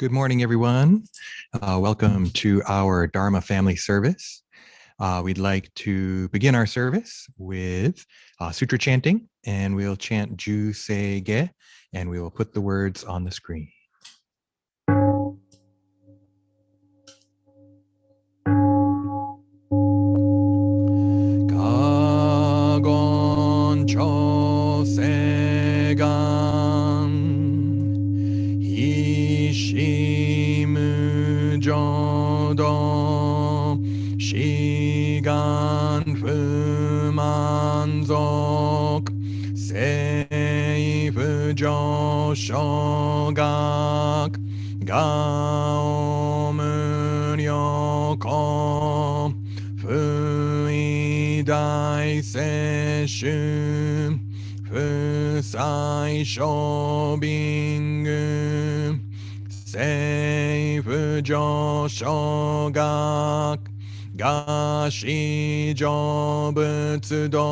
Good morning, everyone. Welcome to our Dharma family service. We'd like to begin our service with Sutra chanting, and we'll chant Juseige, and we will put the words on the screen. Kagoncho segan hishimu jodo shigan fumanzok seifu joshogak gaomuryoko fui dai seshu fusai shobingu seifu joshogak gashi jobutsudo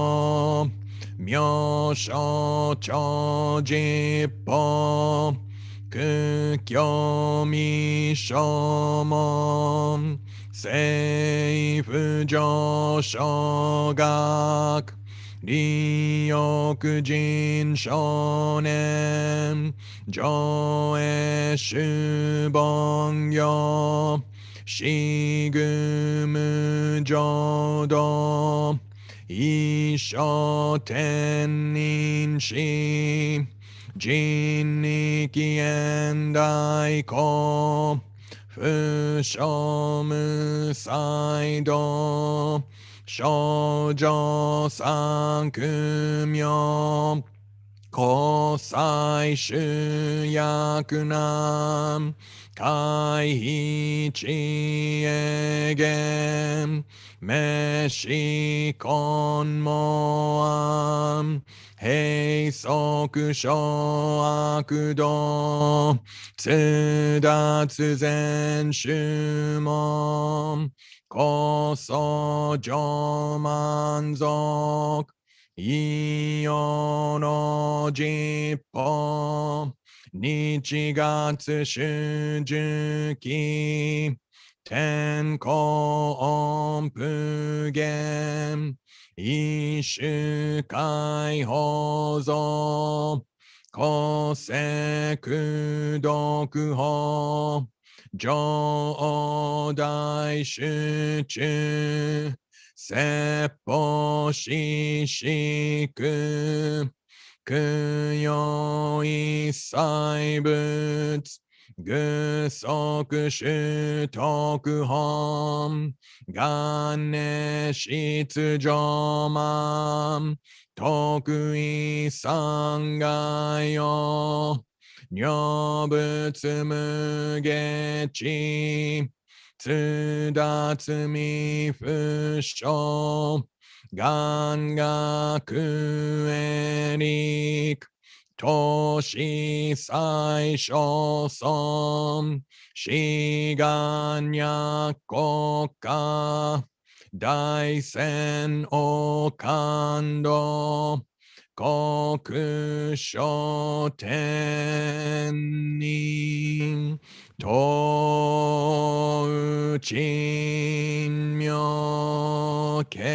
myosho chojippo kukyo mishomon seifu joshogak ryokujin shonen joe shubongyo shigumu jodo isho tenin shi jinniki endai ko fushomu saido shoujo sankumyo kosai shuyakunam kai chiegen meshi konmoam heisoku shoakudo tsudatsu zen shumon koso jomanzok Iyo jippo nichigatsu shujuki tenko onpugen ishukai hozo koseku dokuho jodai shuchu seppo shishiku kuyo isai butsu gusoku shutoku hom gane shitsu jomam toku isangayo nyobutsu mugechi tsudatsu mi fusho gangaku erik toshi sai shosom shiganyakoka daisen okando kokusho tenni touchin myoke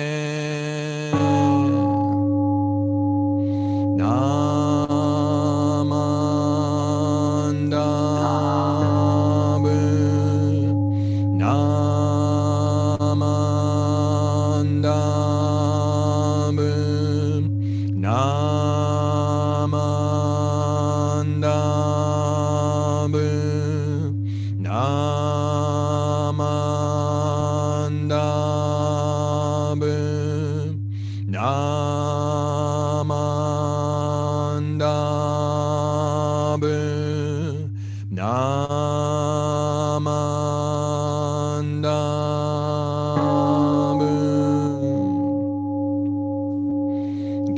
namandabu namandabu namandabu namandabu namandabu namandabu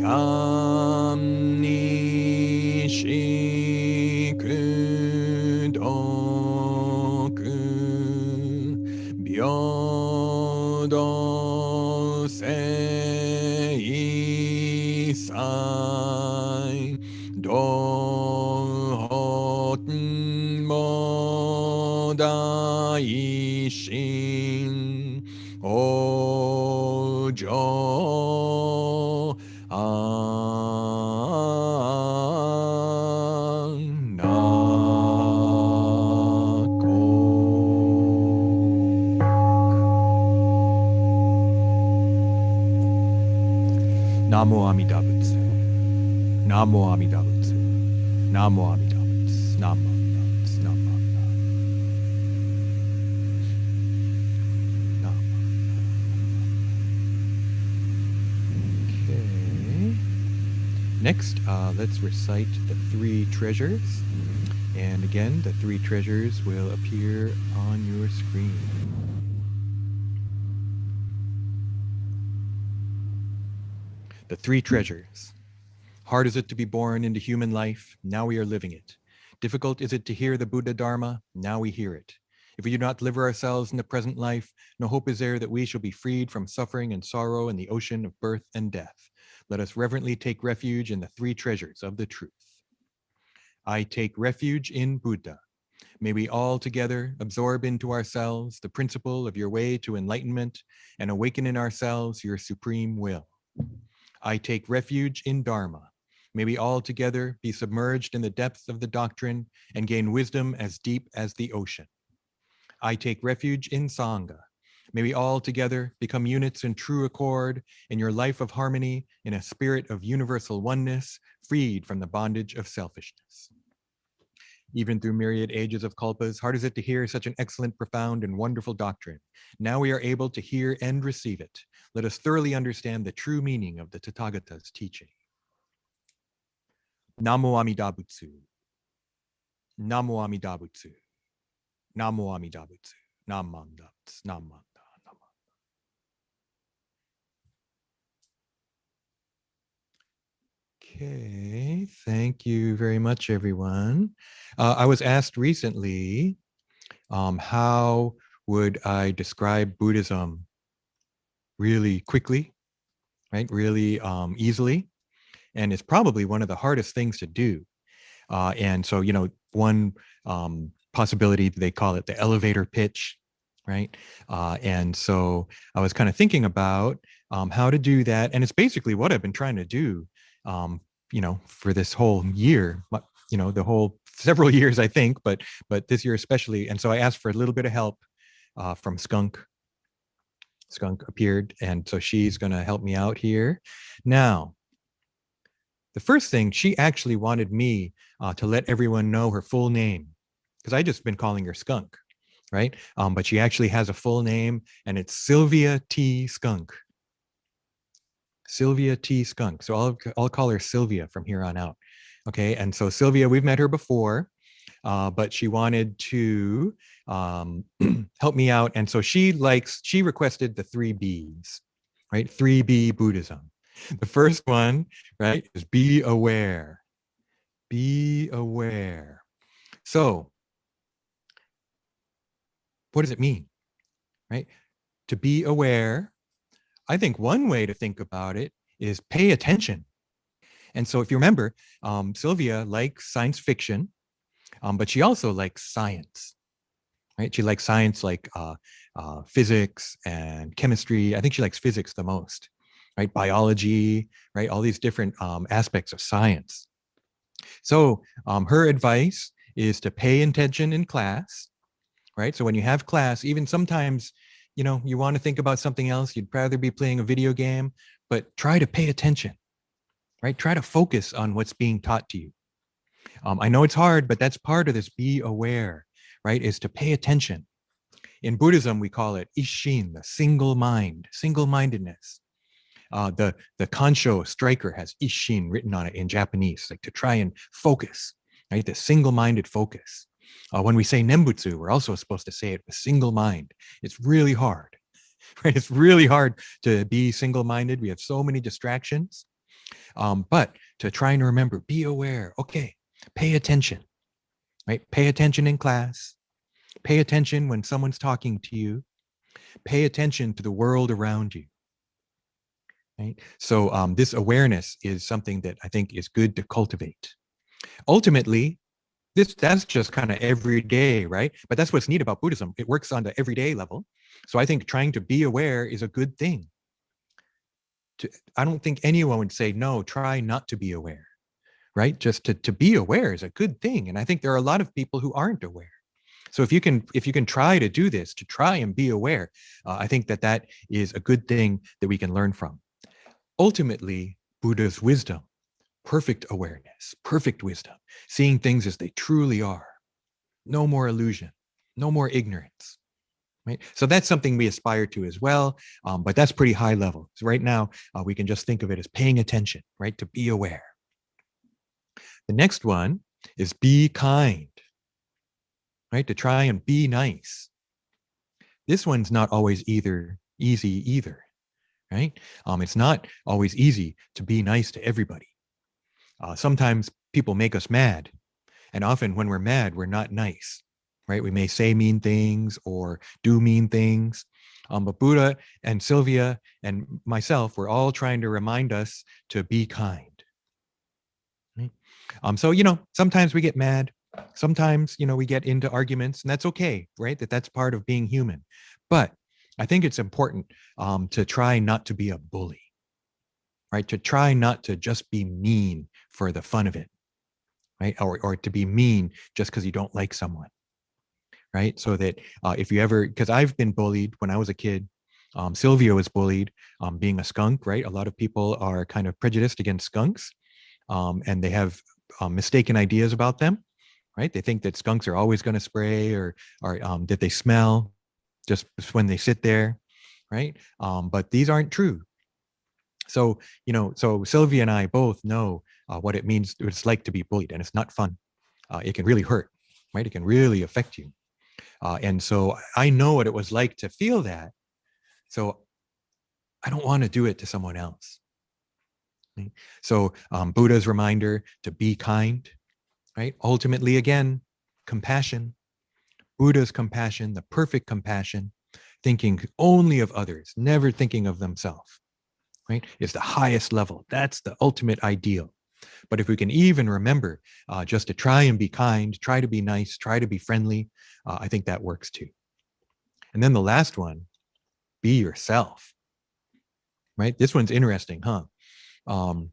gam nishikudoku byodo seisai dohoten bo Ishin Ojo An Namo Amida Butsu. Namo Amida Butsu. Namo Amida Butsu. Namo Amida Butsu. Namo Amida. Namo. Okay. Next, let's recite the three treasures. And again, the three treasures will appear on your screen. The three treasures. Hard is it to be born into human life? Now we are living it. Difficult is it to hear the Buddha Dharma? Now we hear it. If we do not deliver ourselves in the present life, no hope is there that we shall be freed from suffering and sorrow in the ocean of birth and death. Let us reverently take refuge in the three treasures of the truth. I take refuge in Buddha. May we all together absorb into ourselves the principle of your way to enlightenment and awaken in ourselves your supreme will. I take refuge in Dharma. May we all together be submerged in the depths of the doctrine and gain wisdom as deep as the ocean. I take refuge in Sangha. May we all together become units in true accord in your life of harmony, in a spirit of universal oneness, freed from the bondage of selfishness. Even through myriad ages of kalpas, hard is it to hear such an excellent, profound, and wonderful doctrine. Now we are able to hear and receive it. Let us thoroughly understand the true meaning of the Tathagata's teaching. Namo Amida Butsu. Namo Amida Butsu. Namo Amida Butsu. Namanda. Namanda. Okay, thank you very much, everyone. I was asked recently, how would I describe Buddhism really quickly, right? Really easily. And it's probably one of the hardest things to do. And so, one possibility, they call it the elevator pitch, right? And so I was kind of thinking about how to do that. And it's basically what I've been trying to do, for this whole year, the whole several years, I think, but this year especially. And so I asked for a little bit of help from Skunk. Skunk appeared, and so she's going to help me out here. Now, the first thing, she actually wanted me to let everyone know her full name, because I just been calling her Skunk, right? But she actually has a full name, and it's Sylvia T. Skunk. Sylvia T. Skunk. So I'll call her Sylvia from here on out. Okay, and so Sylvia, we've met her before, but she wanted to help me out. And so she requested the 3Bs, right? 3B Buddhism. The first one, right, is be aware. Be aware. So what does it mean, right? To be aware, I think one way to think about it is pay attention. And so if you remember, Sylvia likes science fiction, but she also likes science, right? She likes science like physics and chemistry. I think she likes physics the most, right? Biology, right? All these different aspects of science. So her advice is to pay attention in class, right? So when you have class, even sometimes, you want to think about something else, you'd rather be playing a video game, but try to pay attention, right? Try to focus on what's being taught to you. I know it's hard, but that's part of this be aware, right? Is to pay attention. In Buddhism, we call it Ishin, the single mind, single-mindedness. The Kansho striker has Ishin written on it in Japanese, like to try and focus, right? The single-minded focus. When we say Nembutsu, we're also supposed to say it with single mind. It's really hard, right? It's really hard to be single-minded. We have so many distractions. But to try and remember, be aware, okay, pay attention, right? Pay attention in class. Pay attention when someone's talking to you. Pay attention to the world around you. Right? So this awareness is something that I think is good to cultivate. Ultimately, That's just kind of everyday, right? But that's what's neat about Buddhism. It works on the everyday level. So I think trying to be aware is a good thing. I don't think anyone would say, no, try not to be aware, right? Just to be aware is a good thing. And I think there are a lot of people who aren't aware. So if you can try to do this, to try and be aware, I think that that is a good thing that we can learn from. Ultimately, Buddha's wisdom, perfect awareness, perfect wisdom, seeing things as they truly are, no more illusion, no more ignorance. Right? So that's something we aspire to as well, but that's pretty high level. So right now, we can just think of it as paying attention, right? To be aware. The next one is be kind, right? To try and be nice. This one's not always easy either, right? It's not always easy to be nice to everybody. Sometimes people make us mad, and often when we're mad, we're not nice, right? We may say mean things or do mean things. But Buddha and Sylvia and myself, we're all trying to remind us to be kind. Right? So, sometimes we get mad. Sometimes, we get into arguments, and that's okay, right? That's part of being human. But I think it's important to try not to be a bully, right? To try not to just be mean for the fun of it, right? Or to be mean just because you don't like someone, right? So that if you ever, because I've been bullied when I was a kid. Sylvia was bullied being a skunk, right? A lot of people are kind of prejudiced against skunks, and they have mistaken ideas about them, right? They think that skunks are always going to spray, or that they smell just when they sit there, right? But these aren't true. So, so Sylvia and I both know what it means, what it's like to be bullied, and it's not fun. It can really hurt, right? It can really affect you. And so I know what it was like to feel that. So I don't want to do it to someone else. Right? So Buddha's reminder to be kind, right? Ultimately, again, compassion, Buddha's compassion, the perfect compassion, thinking only of others, never thinking of themselves, right? Is the highest level. That's the ultimate ideal. But if we can even remember just to try and be kind, try to be nice, try to be friendly, I think that works too. And then the last one, be yourself, right? This one's interesting, huh? Um,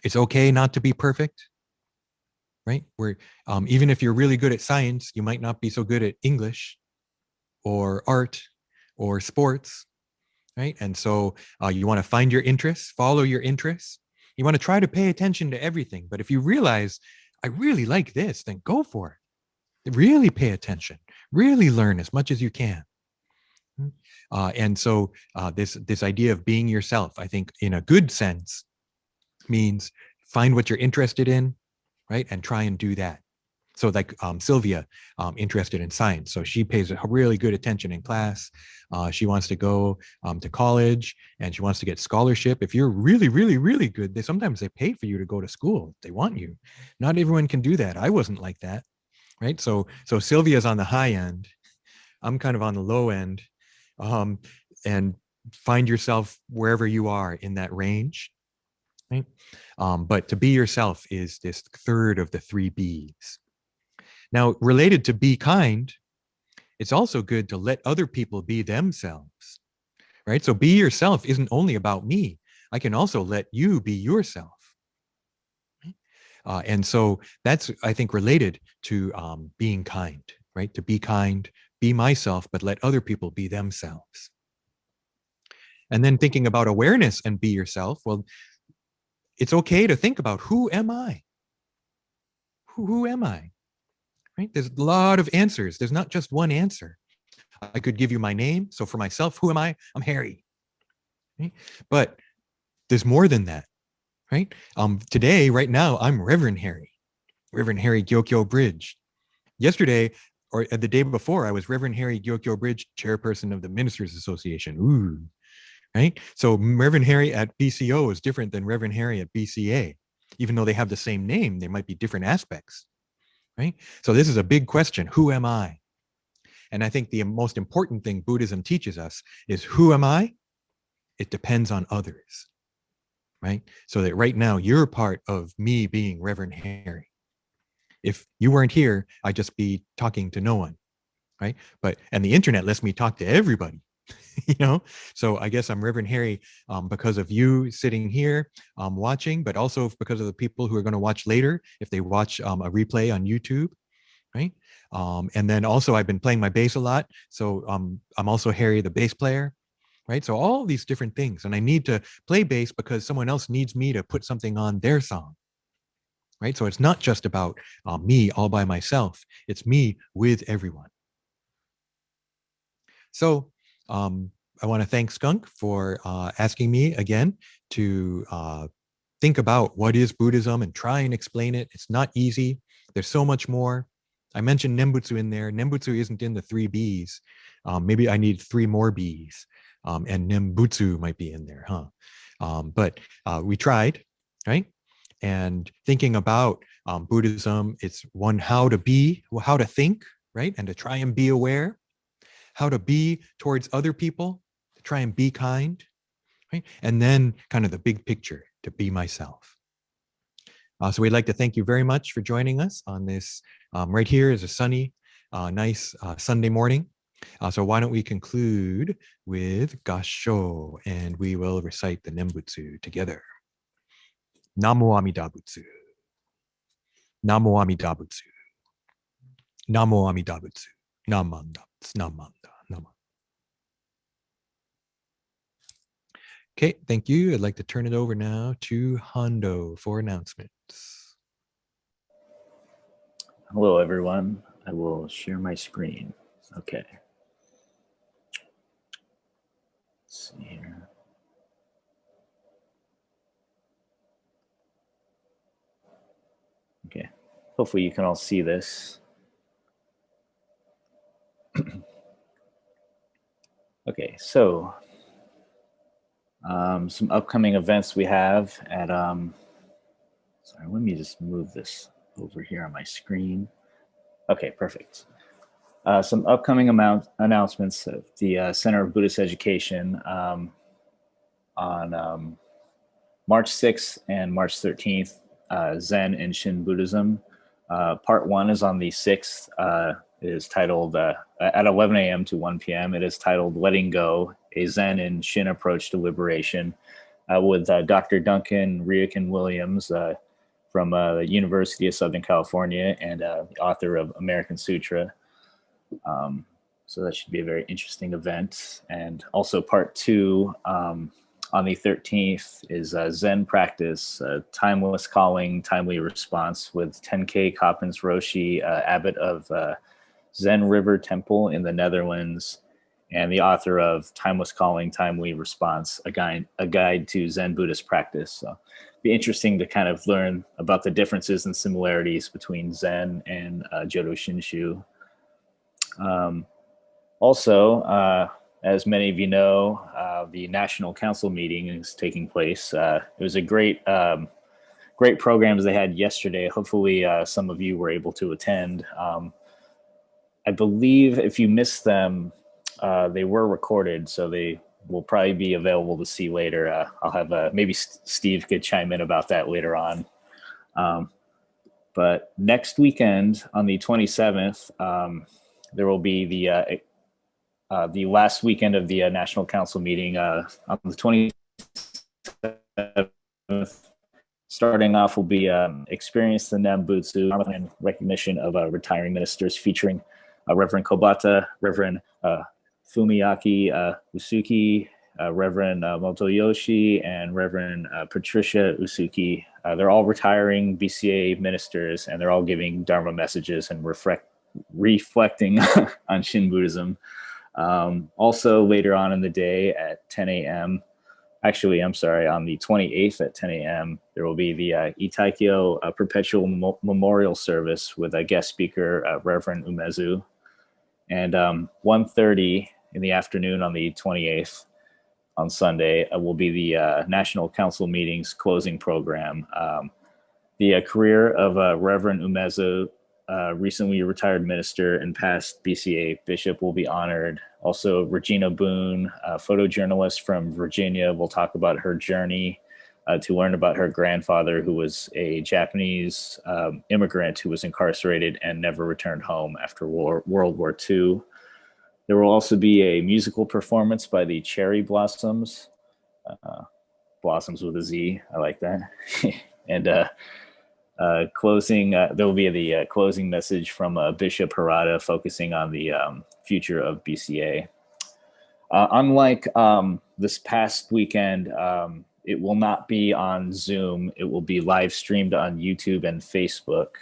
it's okay not to be perfect, right? Where even if you're really good at science, you might not be so good at English or art or sports, right? And so you want to find your interests, follow your interests. You want to try to pay attention to everything. But if you realize, I really like this, then go for it. Really pay attention. Really learn as much as you can. And so this idea of being yourself, I think, in a good sense, means find what you're interested in, right, and try and do that. So like Sylvia, interested in science, so she pays really good attention in class. She wants to go to college, and she wants to get scholarship. If you're really, really, really good, sometimes they pay for you to go to school. They want you. Not everyone can do that. I wasn't like that, right? So Sylvia's on the high end. I'm kind of on the low end, and find yourself wherever you are in that range, right? But to be yourself is this third of the three B's. Now, related to be kind, it's also good to let other people be themselves, right? So be yourself isn't only about me. I can also let you be yourself. And so that's, I think, related to being kind, right? To be kind, be myself, but let other people be themselves. And then thinking about awareness and be yourself, well, it's okay to think about, who am I? Who am I? Right? There's a lot of answers. There's not just one answer. I could give you my name. So for myself, who am I? I'm Harry. Right? But there's more than that, right? Today, right now, I'm Reverend Harry Gyokyo Bridge. Yesterday, or the day before, I was Reverend Harry Gyokyo Bridge, chairperson of the Ministers Association. Ooh, right? So Reverend Harry at BCO is different than Reverend Harry at BCA. Even though they have the same name, there might be different aspects, right? So this is a big question. Who am I? And I think the most important thing Buddhism teaches us is, who am I? It depends on others, right? So that right now you're part of me being Reverend Harry. if you weren't here, I'd just be talking to no one, right? And the internet lets me talk to everybody. So I guess I'm Reverend Harry because of you sitting here watching, but also because of the people who are going to watch later if they watch a replay on YouTube, right? And then also I've been playing my bass a lot, so I'm also Harry the bass player, right? So all these different things, and I need to play bass because someone else needs me to put something on their song, right? So it's not just about me all by myself, it's me with everyone. So I want to thank Skunk for asking me again to think about what is Buddhism and try and explain it. It's not easy. There's so much more. I mentioned Nembutsu in there. Nembutsu isn't in the 3 Bs. Maybe I need 3 more Bs, and Nembutsu might be in there, huh? But we tried, right? And thinking about Buddhism, it's one, how to be, how to think, right? And to try and be aware, how to be towards other people, to try and be kind, right? And then kind of the big picture, to be myself. So we'd like to thank you very much for joining us on this. Right here is a sunny, nice Sunday morning. So why don't we conclude with Gassho, and we will recite the Nembutsu together. Namo Amida Butsu. Namo Amida Butsu. Namo Amida Butsu. Namanda. Namanda. Namanda. Okay, thank you. I'd like to turn it over now to Hondo for announcements. Hello, everyone. I will share my screen. Okay. Let's see here. Okay. Hopefully you can all see this. Okay, so some upcoming events we have at, sorry, let me just move this over here on my screen. Okay, perfect. Some upcoming announcements of the Center of Buddhist Education on March 6th and March 13th, Zen and Shin Buddhism. Part 1 is on the 6th. It is titled, at 11 a.m. to 1 p.m., it is titled Letting Go, a Zen and Shin Approach to Liberation, with Dr. Duncan Riakin Williams from the University of Southern California and the author of American Sutra. So that should be a very interesting event. And also part 2 on the 13th is Zen Practice, Timeless Calling, Timely Response with Tenkei Coppens Roshi, abbot of Zen River Temple in the Netherlands, and the author of Timeless Calling, Timely Response, a guide to Zen Buddhist practice. So it'd be interesting to kind of learn about the differences and similarities between Zen and Jodo Shinshu. Also, as many of you know, the National Council meeting is taking place. It was a great programs they had yesterday. Hopefully some of you were able to attend. I believe if you missed them, they were recorded, so they will probably be available to see later. I'll have maybe Steve could chime in about that later on. But next weekend on the 27th, there will be the last weekend of the National Council meeting on the 27th. Starting off will be Experience the Nembutsu in recognition of retiring ministers, featuring Reverend Kobata, Reverend Fumiaki Usuki, Reverend Motoyoshi, and Reverend Patricia Usuki. They're all retiring BCA ministers, and they're all giving Dharma messages and reflecting on Shin Buddhism. Also, later on in the day at 10 a.m., actually, I'm sorry, on the 28th at 10 a.m., there will be the Itaikyo Perpetual Memorial Service with a guest speaker, Reverend Umezu. And 1:30 in the afternoon on the 28th, on Sunday, will be the National Council meetings closing program. The career of Reverend Umezu, recently retired minister and past BCA bishop, will be honored. Also, Regina Boone, a photojournalist from Virginia, will talk about her journey to learn about her grandfather, who was a Japanese immigrant who was incarcerated and never returned home after World War II. There will also be a musical performance by the Cherry Blossoms, Blossoms with a Z. I like that. And closing, there will be the closing message from Bishop Harada focusing on the future of BCA. Unlike this past weekend, it will not be on Zoom. It will be live streamed on YouTube and Facebook.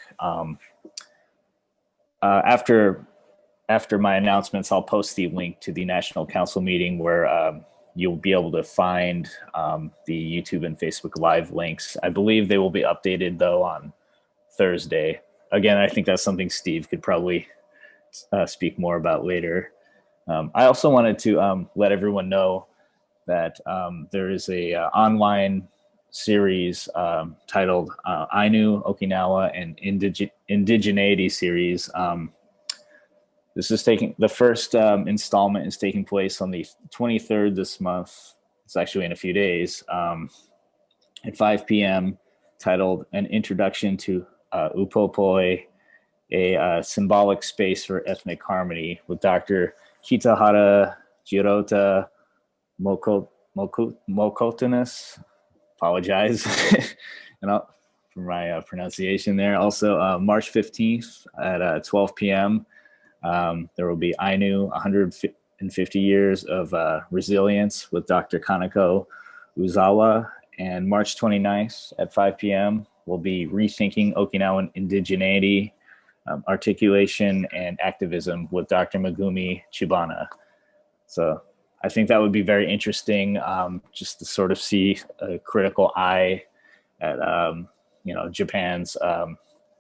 After my announcements, I'll post the link to the National Council meeting where you'll be able to find the YouTube and Facebook live links. I believe they will be updated, though, on Thursday. Again, I think that's something Steve could probably speak more about later. I also wanted to let everyone know that there is a online series titled Ainu, Okinawa, and Indigeneity series. This is the first installment is taking place on the 23rd this month. It's actually in a few days at 5 p.m. titled An Introduction to Upopoi, a symbolic space for ethnic harmony, with Dr. Kitahara Jirota Mokotanis. Apologize for my pronunciation there. Also, March 15th at 12 p.m., there will be Ainu, 150 years of resilience with Dr. Kaneko Uzawa. And March 29th at 5 p.m. will be Rethinking Okinawan Indigeneity, Articulation and Activism with Dr. Megumi Chibana. So I think that would be very interesting, just to sort of see a critical eye at Japan's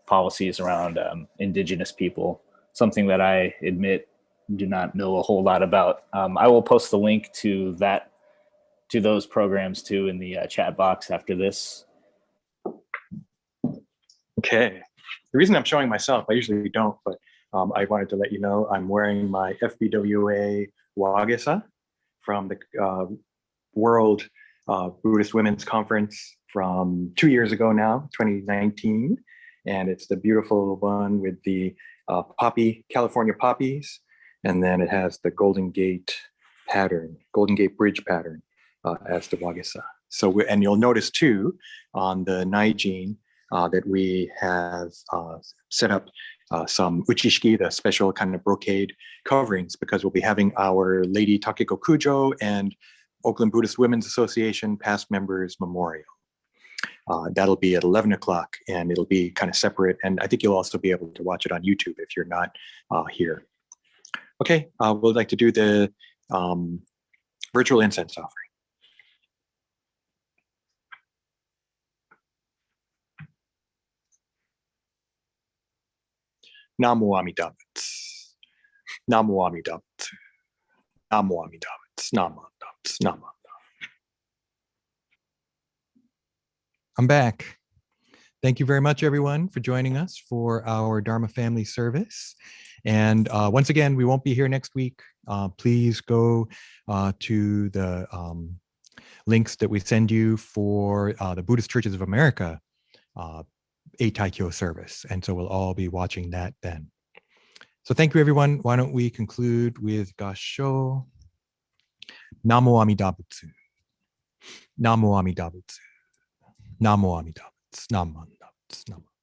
policies around indigenous people, something that I admit do not know a whole lot about. I will post the link to those programs too in the chat box after this. Okay. The reason I'm showing myself, I usually don't, but I wanted to let you know I'm wearing my FBWA Wagesa from the World Buddhist Women's Conference from 2 years ago now, 2019. And it's the beautiful one with the California poppies. And then it has the Golden Gate Bridge pattern as the Wagesa. So, and you'll notice too, on the Naijin, that we have set up some uchishiki, the special kind of brocade coverings, because we'll be having our Lady Takeko Kujo and Oakland Buddhist Women's Association past members memorial. That'll be at 11 o'clock, and it'll be kind of separate. And I think you'll also be able to watch it on YouTube if you're not here. Okay, we'd like to do the virtual incense offering. Namo Amida Butsu. Namo Amida Butsu. Namo Amida Butsu. Namo Amida Butsu. Namo. I'm back. Thank you very much, everyone, for joining us for our Dharma Family Service. And once again, we won't be here next week. Please go to the links that we send you for the Buddhist Churches of America Eitaikyo service. And so we'll all be watching that then. So thank you, everyone. Why don't we conclude with Gassho. Namo Amida Butsu. Namo Amida Butsu. Namo Amida Butsu. Namo Amida Butsu. Namo.